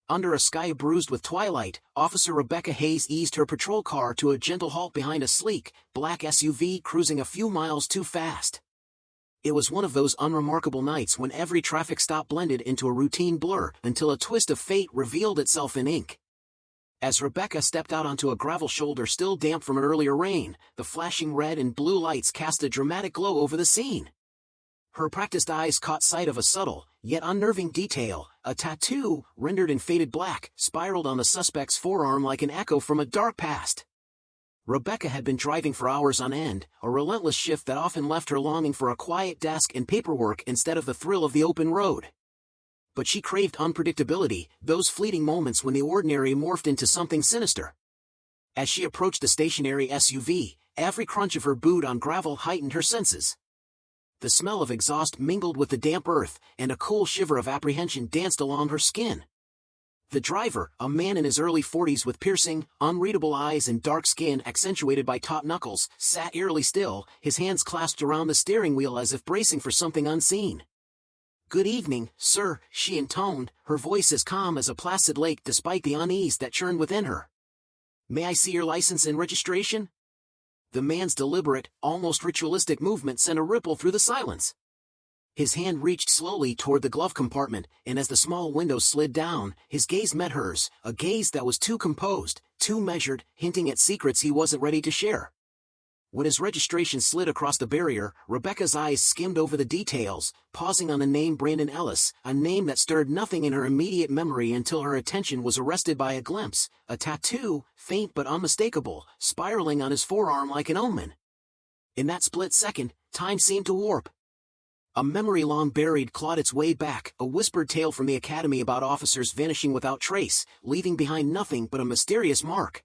Under a sky bruised with twilight, Officer Rebecca Hayes eased her patrol car to a gentle halt behind a sleek, black SUV cruising a few miles too fast. It was one of those unremarkable nights when every traffic stop blended into a routine blur until a twist of fate revealed itself in ink. As Rebecca stepped out onto a gravel shoulder still damp from earlier rain, the flashing red and blue lights cast a dramatic glow over the scene. Her practiced eyes caught sight of a subtle, yet unnerving detail. A tattoo, rendered in faded black, spiraled on the suspect's forearm like an echo from a dark past. Rebecca had been driving for hours on end, a relentless shift that often left her longing for a quiet desk and paperwork instead of the thrill of the open road. But she craved unpredictability, those fleeting moments when the ordinary morphed into something sinister. As she approached the stationary SUV, every crunch of her boot on gravel heightened her senses. The smell of exhaust mingled with the damp earth, and a cool shiver of apprehension danced along her skin. The driver, a man in his early 40s with piercing, unreadable eyes and dark skin accentuated by taut knuckles, sat eerily still, his hands clasped around the steering wheel as if bracing for something unseen. "Good evening, sir," she intoned, her voice as calm as a placid lake despite the unease that churned within her. "May I see your license and registration?" The man's deliberate, almost ritualistic movement sent a ripple through the silence. His hand reached slowly toward the glove compartment, and as the small window slid down, his gaze met hers, a gaze that was too composed, too measured, hinting at secrets he wasn't ready to share. When his registration slid across the barrier, Rebecca's eyes skimmed over the details, pausing on the name Brandon Ellis, a name that stirred nothing in her immediate memory until her attention was arrested by a glimpse, a tattoo, faint but unmistakable, spiraling on his forearm like an omen. In that split second, time seemed to warp. A memory long buried clawed its way back, a whispered tale from the academy about officers vanishing without trace, leaving behind nothing but a mysterious mark.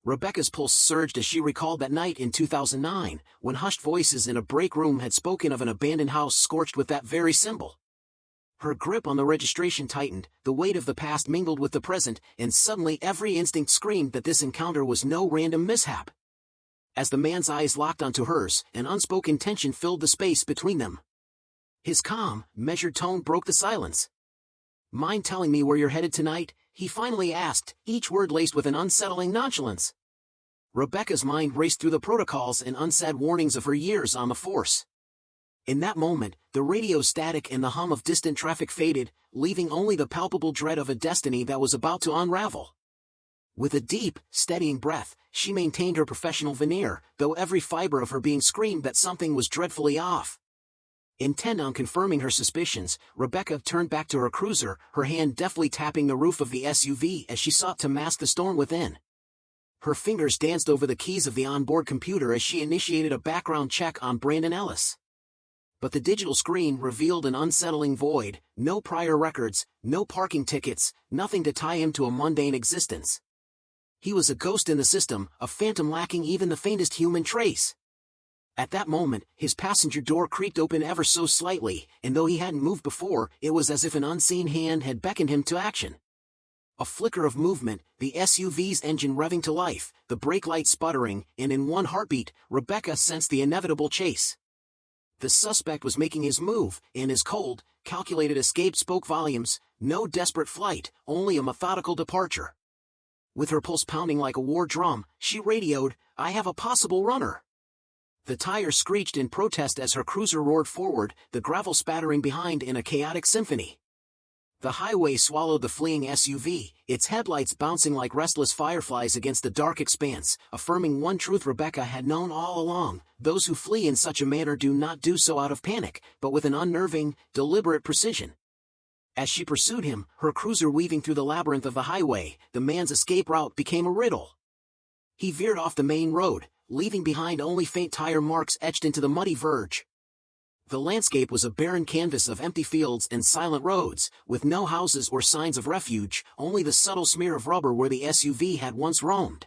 Rebecca's pulse surged as she recalled that night in 2009, when hushed voices in a break room had spoken of an abandoned house scorched with that very symbol. Her grip on the registration tightened, the weight of the past mingled with the present, and suddenly every instinct screamed that this encounter was no random mishap. As the man's eyes locked onto hers, an unspoken tension filled the space between them. His calm, measured tone broke the silence. "Mind telling me where you're headed tonight?" he finally asked, each word laced with an unsettling nonchalance. Rebecca's mind raced through the protocols and unsaid warnings of her years on the force. In that moment, the radio static and the hum of distant traffic faded, leaving only the palpable dread of a destiny that was about to unravel. With a deep, steadying breath, she maintained her professional veneer, though every fiber of her being screamed that something was dreadfully off. Intent on confirming her suspicions, Rebecca turned back to her cruiser, her hand deftly tapping the roof of the SUV as she sought to mask the storm within. Her fingers danced over the keys of the onboard computer as she initiated a background check on Brandon Ellis. But the digital screen revealed an unsettling void, no prior records, no parking tickets, nothing to tie him to a mundane existence. He was a ghost in the system, a phantom lacking even the faintest human trace. At that moment, his passenger door creaked open ever so slightly, and though he hadn't moved before, it was as if an unseen hand had beckoned him to action. A flicker of movement, the SUV's engine revving to life, the brake light sputtering, and in one heartbeat, Rebecca sensed the inevitable chase. The suspect was making his move, and his cold, calculated escape spoke volumes, no desperate flight, only a methodical departure. With her pulse pounding like a war drum, she radioed, "I have a possible runner." The tire screeched in protest as her cruiser roared forward, the gravel spattering behind in a chaotic symphony. The highway swallowed the fleeing SUV, its headlights bouncing like restless fireflies against the dark expanse, affirming one truth Rebecca had known all along: those who flee in such a manner do not do so out of panic, but with an unnerving, deliberate precision. As she pursued him, her cruiser weaving through the labyrinth of the highway, the man's escape route became a riddle. He veered off the main road, leaving behind only faint tire marks etched into the muddy verge. The landscape was a barren canvas of empty fields and silent roads, with no houses or signs of refuge, only the subtle smear of rubber where the SUV had once roamed.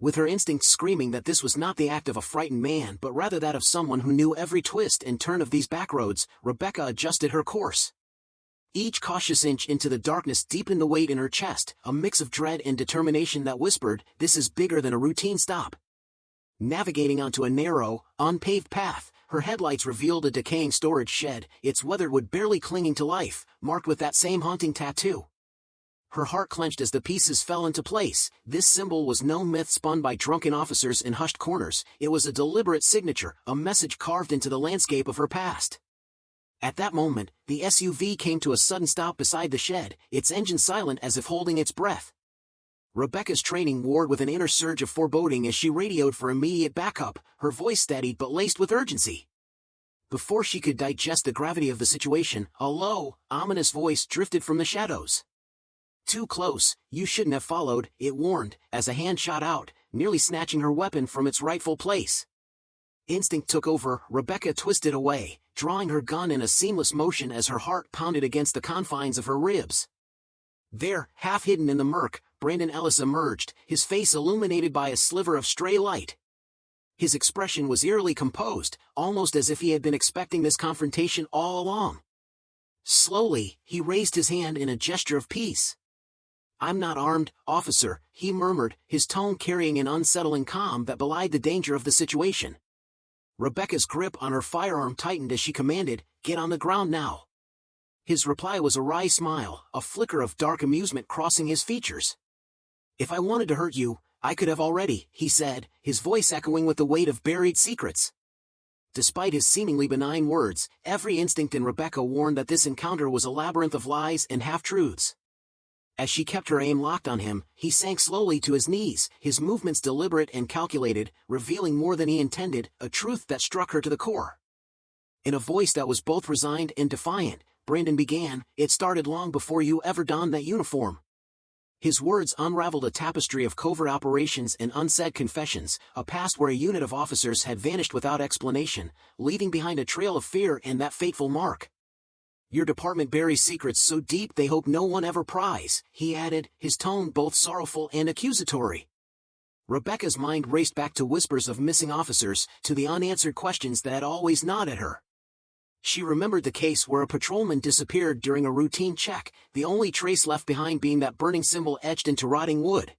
With her instincts screaming that this was not the act of a frightened man but rather that of someone who knew every twist and turn of these backroads, Rebecca adjusted her course. Each cautious inch into the darkness deepened the weight in her chest, a mix of dread and determination that whispered, "This is bigger than a routine stop." Navigating onto a narrow, unpaved path, her headlights revealed a decaying storage shed, its weathered wood barely clinging to life, marked with that same haunting tattoo. Her heart clenched as the pieces fell into place. This symbol was no myth spun by drunken officers in hushed corners. It was a deliberate signature, a message carved into the landscape of her past. At that moment, the SUV came to a sudden stop beside the shed, its engine silent as if holding its breath. Rebecca's training warred with an inner surge of foreboding as she radioed for immediate backup, her voice steady but laced with urgency. Before she could digest the gravity of the situation, a low, ominous voice drifted from the shadows. "Too close, you shouldn't have followed," it warned, as a hand shot out, nearly snatching her weapon from its rightful place. Instinct took over. Rebecca twisted away, drawing her gun in a seamless motion as her heart pounded against the confines of her ribs. There, half hidden in the murk, Brandon Ellis emerged, his face illuminated by a sliver of stray light. His expression was eerily composed, almost as if he had been expecting this confrontation all along. Slowly, he raised his hand in a gesture of peace. "I'm not armed, officer," he murmured, his tone carrying an unsettling calm that belied the danger of the situation. Rebecca's grip on her firearm tightened as she commanded, "Get on the ground now." His reply was a wry smile, a flicker of dark amusement crossing his features. "If I wanted to hurt you, I could have already," he said, his voice echoing with the weight of buried secrets. Despite his seemingly benign words, every instinct in Rebecca warned that this encounter was a labyrinth of lies and half-truths. As she kept her aim locked on him, he sank slowly to his knees, his movements deliberate and calculated, revealing more than he intended, a truth that struck her to the core. In a voice that was both resigned and defiant, Brandon began, "It started long before you ever donned that uniform." His words unraveled a tapestry of covert operations and unsaid confessions, a past where a unit of officers had vanished without explanation, leaving behind a trail of fear and that fateful mark. "Your department buries secrets so deep they hope no one ever pries," he added, his tone both sorrowful and accusatory. Rebecca's mind raced back to whispers of missing officers, to the unanswered questions that had always gnawed at her. She remembered the case where a patrolman disappeared during a routine check, the only trace left behind being that burning symbol etched into rotting wood.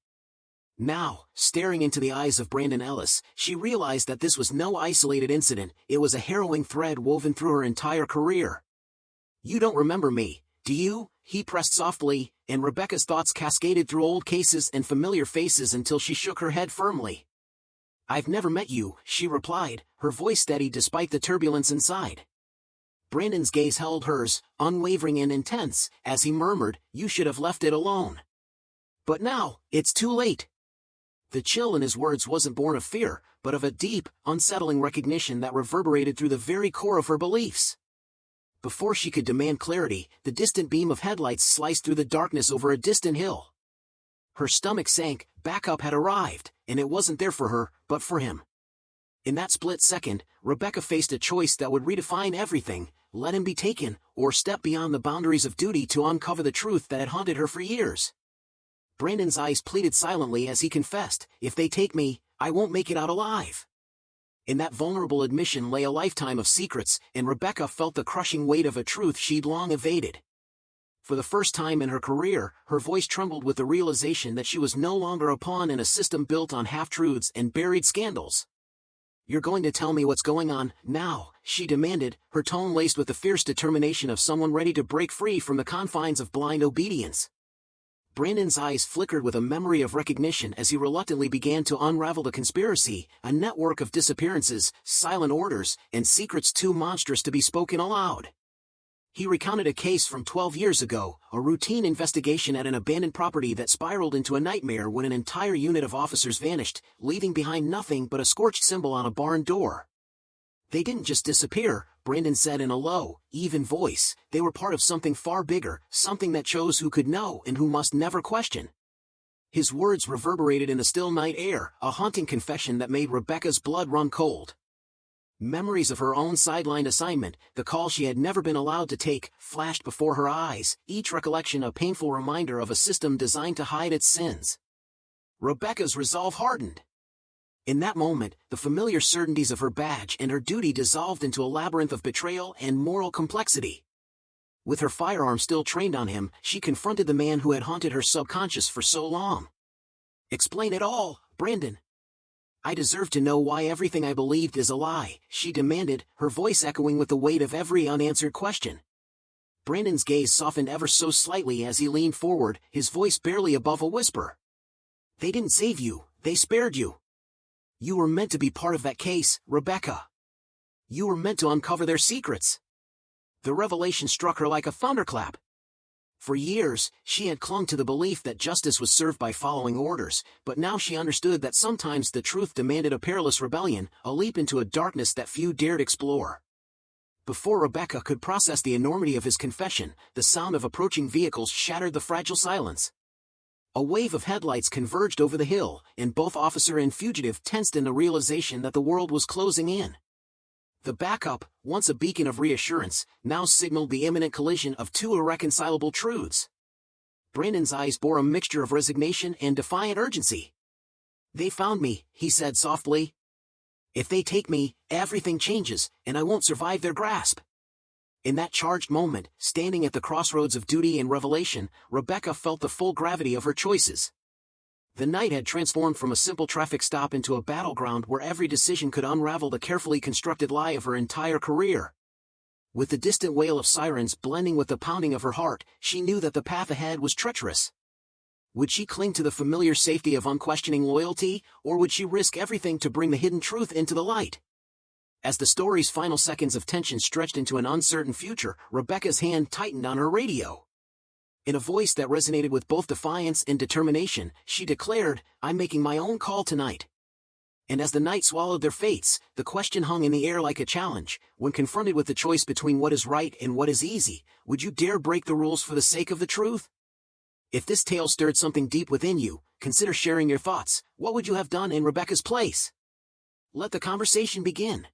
Now, staring into the eyes of Brandon Ellis, she realized that this was no isolated incident, it was a harrowing thread woven through her entire career. "You don't remember me, do you?" he pressed softly, and Rebecca's thoughts cascaded through old cases and familiar faces until she shook her head firmly. "I've never met you," she replied, her voice steady despite the turbulence inside. Brandon's gaze held hers, unwavering and intense, as he murmured, "You should have left it alone. But now, it's too late." The chill in his words wasn't born of fear, but of a deep, unsettling recognition that reverberated through the very core of her beliefs. Before she could demand clarity, the distant beam of headlights sliced through the darkness over a distant hill. Her stomach sank, backup had arrived, and it wasn't there for her, but for him. In that split second, Rebecca faced a choice that would redefine everything: let him be taken, or step beyond the boundaries of duty to uncover the truth that had haunted her for years. Brandon's eyes pleaded silently as he confessed, "If they take me, I won't make it out alive." In that vulnerable admission lay a lifetime of secrets, and Rebecca felt the crushing weight of a truth she'd long evaded. For the first time in her career, her voice trembled with the realization that she was no longer a pawn in a system built on half-truths and buried scandals. "You're going to tell me what's going on, now," she demanded, her tone laced with the fierce determination of someone ready to break free from the confines of blind obedience. Brandon's eyes flickered with a memory of recognition as he reluctantly began to unravel the conspiracy, a network of disappearances, silent orders, and secrets too monstrous to be spoken aloud. He recounted a case from 12 years ago, a routine investigation at an abandoned property that spiraled into a nightmare when an entire unit of officers vanished, leaving behind nothing but a scorched symbol on a barn door. "They didn't just disappear," Brandon said in a low, even voice. "They were part of something far bigger, something that chose who could know and who must never question." His words reverberated in the still night air, a haunting confession that made Rebecca's blood run cold. Memories of her own sidelined assignment, the call she had never been allowed to take, flashed before her eyes, each recollection a painful reminder of a system designed to hide its sins. Rebecca's resolve hardened. In that moment, the familiar certainties of her badge and her duty dissolved into a labyrinth of betrayal and moral complexity. With her firearm still trained on him, she confronted the man who had haunted her subconscious for so long. "Explain it all, Brandon. I deserve to know why everything I believed is a lie," she demanded, her voice echoing with the weight of every unanswered question. Brandon's gaze softened ever so slightly as he leaned forward, his voice barely above a whisper. They didn't save you, they spared you. You were meant to be part of that case, Rebecca. You were meant to uncover their secrets. The revelation struck her like a thunderclap. For years, she had clung to the belief that justice was served by following orders, but now she understood that sometimes the truth demanded a perilous rebellion, a leap into a darkness that few dared explore. Before Rebecca could process the enormity of his confession, the sound of approaching vehicles shattered the fragile silence. A wave of headlights converged over the hill, and both officer and fugitive tensed in the realization that the world was closing in. The backup, once a beacon of reassurance, now signaled the imminent collision of two irreconcilable truths. Brandon's eyes bore a mixture of resignation and defiant urgency. They found me, he said softly. If they take me, everything changes, and I won't survive their grasp. In that charged moment, standing at the crossroads of duty and revelation, Rebecca felt the full gravity of her choices. The night had transformed from a simple traffic stop into a battleground where every decision could unravel the carefully constructed lie of her entire career. With the distant wail of sirens blending with the pounding of her heart, she knew that the path ahead was treacherous. Would she cling to the familiar safety of unquestioning loyalty, or would she risk everything to bring the hidden truth into the light? As the story's final seconds of tension stretched into an uncertain future, Rebecca's hand tightened on her radio. In a voice that resonated with both defiance and determination, she declared, "I'm making my own call tonight." And as the night swallowed their fates, the question hung in the air like a challenge. When confronted with the choice between what is right and what is easy, would you dare break the rules for the sake of the truth? If this tale stirred something deep within you, consider sharing your thoughts. What would you have done in Rebecca's place? Let the conversation begin.